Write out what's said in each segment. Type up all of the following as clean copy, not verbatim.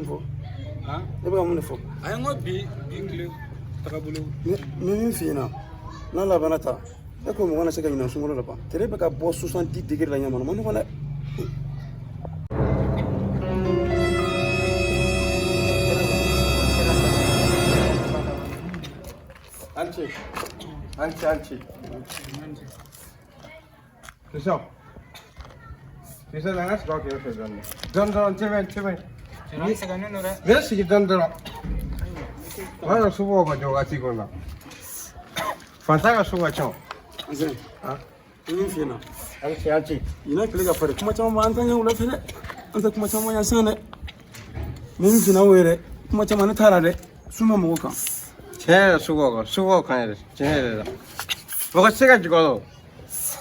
Fo. Ne bɛ ka mun de fɔ a ye n ko bi tile taga bolo min f'i ɲɛna n'a labanna ta e ko mɔgɔ na se ka ɲinɛ sunkalo la ban tele bɛ ka bɔ 70 degré la ɲamana ma nɔgɔn dɛ Anci. Bisa nanga stok ya fezan. Don cemen. Ni se ganó no Ves si don. Wala subo ko joga ti kona. Fantaka subo chon. Anci min f'i ɲɛna Anci. ina tile ka farin kuma caman b'an ta ɲɛ wula fɛ dɛ an tɛ kuma caman yan san dɛ min f'i ɲɛna o yɛrɛ kuma caman ne taara dɛ su ma mɔgɔ kan Che subo kan yɛrɛ. Tiɲɛ yɛrɛ la. Mɔgɔ tɛ se ka jigin o la.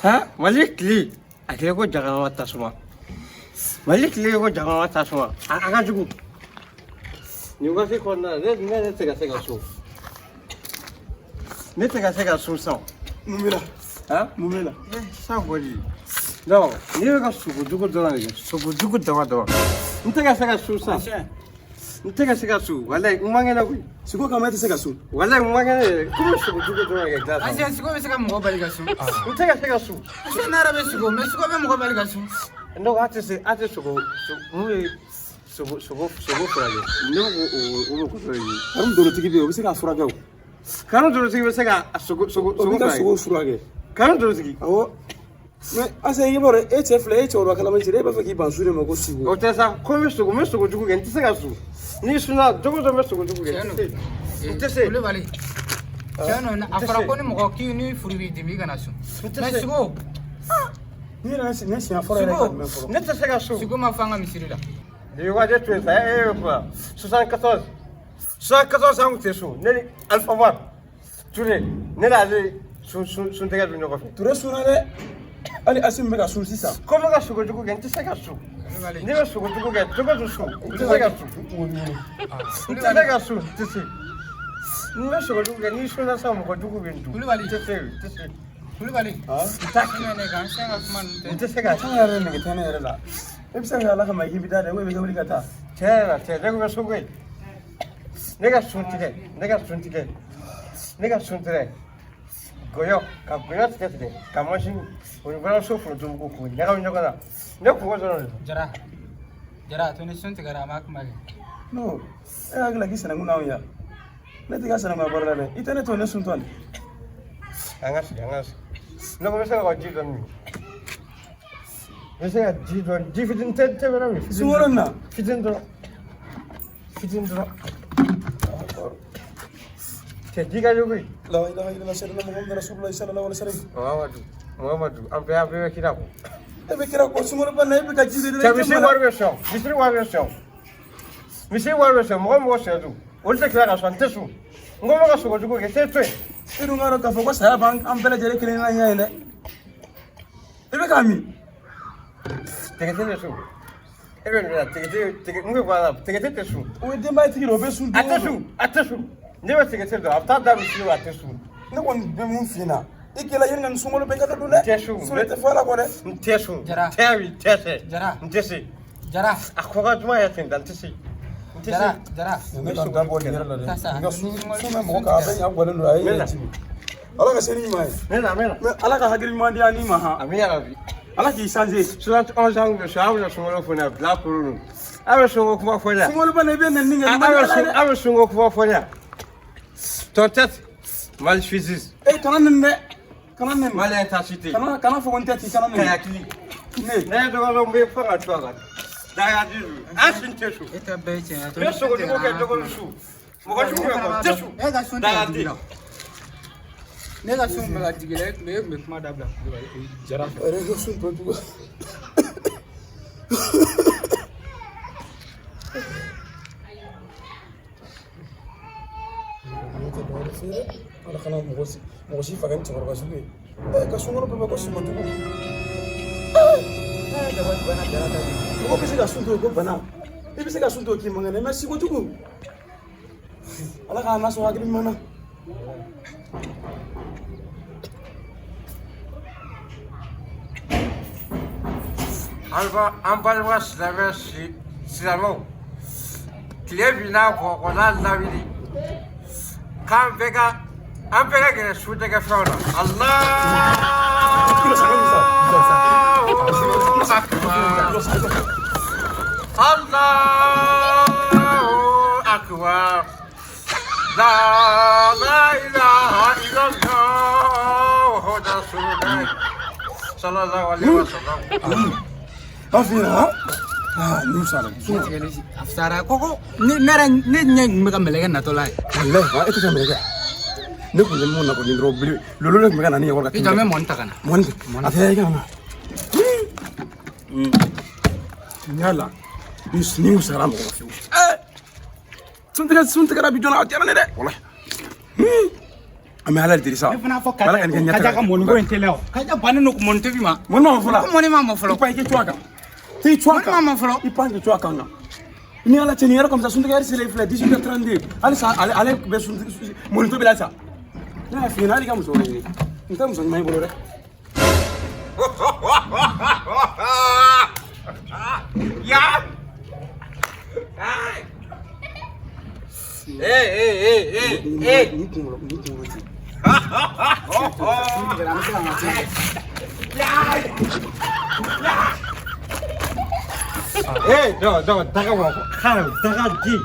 Ha? Mali tile a kɛlen ko jagama tasuma. Mali tile ko jagama tasuma. A ka jugu. Nin waati kɔnɔna na ne tɛ ka se ka so. Ne tɛ ka se ka so san. mun b'i la Ha? mun b'i la San kɔni. Non, n'i bɛ ka sogojugu dɔrɔn de kɛ. Sogojugu dama. N tɛ ka se ka so san. N tɛ ka se ka so. Walayi n man kɛnɛ koyi. siko kama e tɛ se ka sun Walayi n man kɛnɛ yɛrɛ. Komi sogojugu dɔrɔn de kɛ dilan Ase san. sigo bɛ se ka mɔgɔ bali ka sun. N tɛ ka se ka so. Ase n'a yɛrɛ bɛ sigo mais sigo bɛ mɔgɔ bali ka sun. Non, a tɛ sogo. Mun ye sogo furakɛ. Ne ko o ko dɔ ye. karimu dorotigi bɛ yen o bɛ se k'a furakɛ o Kanu dorotigi bɛ se ka sogo o b'i ka sogo furakɛ. furakɛ Kanu dorotigi. awɔ mais ase i b'a dɔn e cɛ filɛ e cɛkɔrɔba kalama ci e b'a fɛ k'i ban su de ma ko sigo O tɛ sa ko n bɛ sogojugu kɛ n tɛ se ka so. N'i sunna jogo dɔ n bɛ sogojugu kɛ n tɛ se. Kulibali. Tiɲɛ a fɔra ko ni mɔgɔ k'i ni furu b'i dimi i kana sun. Mais sigo ni yɛrɛ ne siɲɛ fɔlɔ yɛrɛ ka tɛmɛ fɔlɔ Ne tɛ se ka so. sigo ma fɔ an ka misiri la. Nin waati tun ye sa e ye quoi 74 an tun tɛ so ne ni Alpha Mar Ture ne n'ale sun tɛgɛ don ɲɔgɔn fɛ. ture sunna dɛ hali asi min bɛ ka sun sisan Ko n bɛ ka sogojugu kɛ n tɛ se ka so. Kulibali. N'i bɛ sogojugu kɛ cogo di so? N tɛ se ka so. N tɛ se ka so n tɛ se. N'i bɛ sogojugu kɛ n'i sunna sa mɔgɔ jugu bɛ n dun. Kulibali. N tɛ se. Kulibali. ha Kɛmɛ ne kan sɛn ka kuma ninnu N tɛ. tɛ se ka an yɛrɛ nɛgɛ tɛ ne yɛrɛ la e bɛ se ka ala kama i k'i bɛ taa dɛ o bɛ kɛ wuli ka taa Tiɲɛ yɛrɛ la ne ko bɛ so koyi. Ne ka sun tigɛ. Gɔyɔ ka gɔyɔ tigɛ ka masin o ni balaso foronto ko k'o ɲagami ɲɔgɔn na. Ne kungo dɔrɔn de don. Jara to ni sun tigɛra a ma kuma kɛ. non e hakili k'i sɛnɛkun n'anw ya ne tɛ ka sɛnɛkun baara la dɛ i tɛ ne to ne sun tɔ nin An ka sigi. Ne ko n bɛ se ka ji dɔɔni min. N bɛ se ka ji dɔɔni ji fitinin tɛ bɛrɛ min. sunkalo nin na Fitinin dɔrɔn. Cɛ ji ka jugu ye. la ilaha illallah sayyidina muhammad rasulullah sallallahu alaihi wasallam Muhamadu an bɛɛ bɛ kira ko. e bɛ kira kɔ sunkalo ba na e bɛ ka ji de Cɛ misi wari bɛ sɔn. Misi wari bɛ sɔn. Mɔgɔ sɛnɛ dun. Olu tɛ kila ka sɔn n tɛ sun. N ko n bɛ ka sogojugu kɛ se to yen. e dun k'a dɔn k'a fɔ ko saya b'an bɛɛ lajɛlen kelen na ɲɛ ye dɛ i bɛ k'a min Tɛgɛtɛ tɛ sun. E bɛ nin la tɛgɛtɛ n bɛ bɔ a la tɛgɛtɛ tɛ sun. o ye denbayatigi de ye o bɛ sun A tɛ sun. Ne bɛ tɛgɛtɛ dɔn a bɛ taa da misi la a tɛ sun. ne kɔni bɛ mun f'i ɲɛna i kɛla yɛrɛ ni sunkalo bɛɛ ka don dɛ Tɛ sun. sun tɛ fɔ ala kɔ dɛ N tɛ sun. Jara. Tɛ se. Jara. N tɛ se. Jara. A ko ka juma yɛrɛ ten n tɛ se. Jara. ne ka da bɔ nin yɛrɛ la dɛ Kasa. nka sun bɛ mɔgɔ kan a bɛ ɲa gɔlen don a ye yɛrɛ ci ala ka se ni ɲuman ye Mɛ na. mais ala ka hakili ɲuman di an ni ma han Ami yarabi. ala k'i changer 71 ans bɛ so a bɛ sunkalo fɔ ne bila kuru a bɛ sunko kuma fɔ ne. sunkalo ba na i bɛ na nin kɛ A bɛ sunko kuma fɔ ne. Ton tête mal physique. e kana nin dɛ kana nin Mal intensité. kana fɔ ko n tɛ ci kana nin Kayakili. ne Ne ye dɔgɔnɔ n bɛ fɔ ka to a la. Daya di lu. A sin tɛ su. E ta bɛɛ ye tiɲɛ ye. Ne sogojugu kɛ dɔgɔnin su. Mɔgɔ jugu bɛ kɔ tɛ su. E ka sun Daya tigɛ di. digi la. Ne ka sun bɛ ka digi la e tun bɛ kuma dabila. Jara fɛ. réseau sun tɔ jugu ala kana mɔgɔ si faga ni cɛkɔrɔba sugu ye ka sunkalo bɛɛ bɛ ko sima jugu mɔgɔ bɛ se ka sun to ko bana i bɛ se ka sun to k'i man kɛnɛ mɛ siko jugu ala k'an lasɔn hakili ɲuman na Alba an balima silamɛ silamɛw tile binna kɔ n'a lawuli k'an bɛɛ ka gɛrɛ su tɛgɛ fɛnw na Allahu akbar la ilaha illallah rasulullah sallallahu alaihi wasallam Afina nu sara Afsara koko ne nya ngme ka meleke natɔla ye wallahi wa ita kamera ga ne kun mun na ko ni ro bili lolo le mega na ni wala i jame mon ta kana mon ate ga na nyala ni sara mo fi sunta ga bi jona atera ne de wallahi ame ala dirisa fana fɔ kaja ka mɔni ko in teliya kaja bani no mɔni tebi ma mon ma fala mɔni ma ma fɔlɔ pa ke tuaka ti tuaka ma fɔlɔ i pa ke tuaka na ni ala teni yara comme ça sunta ga sele fla 18h32 ali sa ale be sunta mɔni to bila sa na fi na ali ka muso ni nta muso mai bolo de Ya ni kun ti no, daga wa kana daga di.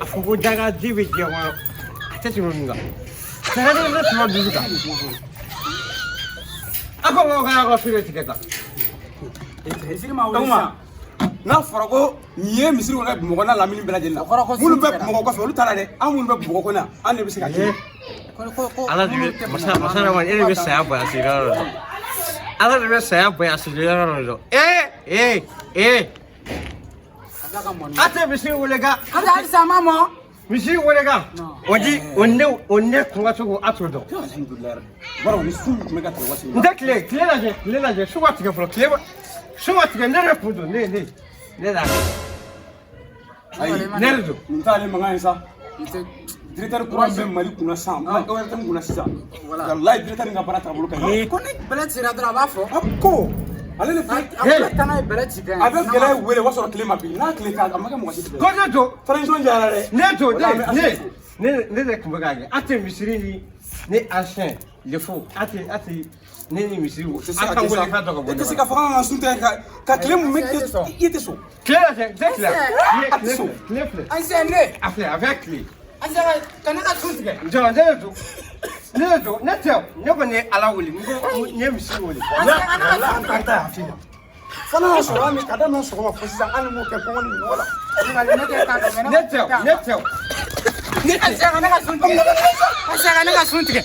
Afugo daga di bi je wa. Atati mo nga. Daga di na tuma du ka. Ako mo ga fire tiketa. Tuma n'a fɔra ko nin ye misiri kɔnɔ Bamakɔ n'a lamini bɛɛ lajɛlen na minnu bɛ Bamakɔ kɔfɛ olu taara dɛ an minnu bɛ Bamakɔ kɔnɔ an de bɛ se ka kɛ Ala de bɛ masa ma e de bɛ saya bonya sigi yɔrɔ dɔ Ala de bɛ saya bonya sigi yɔrɔ dɔ a tɛ misiri wele kan halisa ma mɔ misiri wele kan o ne kun ka cogo a t'o dɔn alhamdulilayi baro ni sun tun bɛ ka tigɛ waati n tɛ tile lajɛ su ka tigɛ fɔlɔ su ka tigɛ ne de kun don ne da ayi ne de don nin t'ale mankan ye sa directeur kura bɛ Mali kunna sisan o yɛrɛ tɛ mun kunna sisan walayi directeur in ka baara taabolo ka ɲi ko ni bɛlɛ cira dɔrɔn a b'a fɔ ko ale de filɛ a bɛ taa n'a ye bɛlɛ ci kan a bɛ gɛlɛya wele o b'a sɔrɔ tile ma bin n'a tile ka a ma kɛ mɔgɔ si tɛ ko ne don transition diyara dɛ ne de kun bɛ k'a kɛ a tɛ misiri ni ancien le faux a tɛ ne ni misiri wo a ka wele ka dɔgɔ bɔ e tɛ se ka fɔ k'an ka sun tɛ ka tile mun bɛ i tɛ sɔn tile lajɛ tile filɛ an se ne a filɛ a bɛ tile an se ka ne ka sun tigɛ jɔn ne tɛ ne kɔni ye Ala wele n ko n ye misiri wele an ta y'a fi ma fana y'a sɔrɔ an ka daminɛ sɔgɔma fo sisan an m'o kɛ kɔngɔ ni ɲɔgɔn la ne tɛ an se ka ne ka sun tigɛ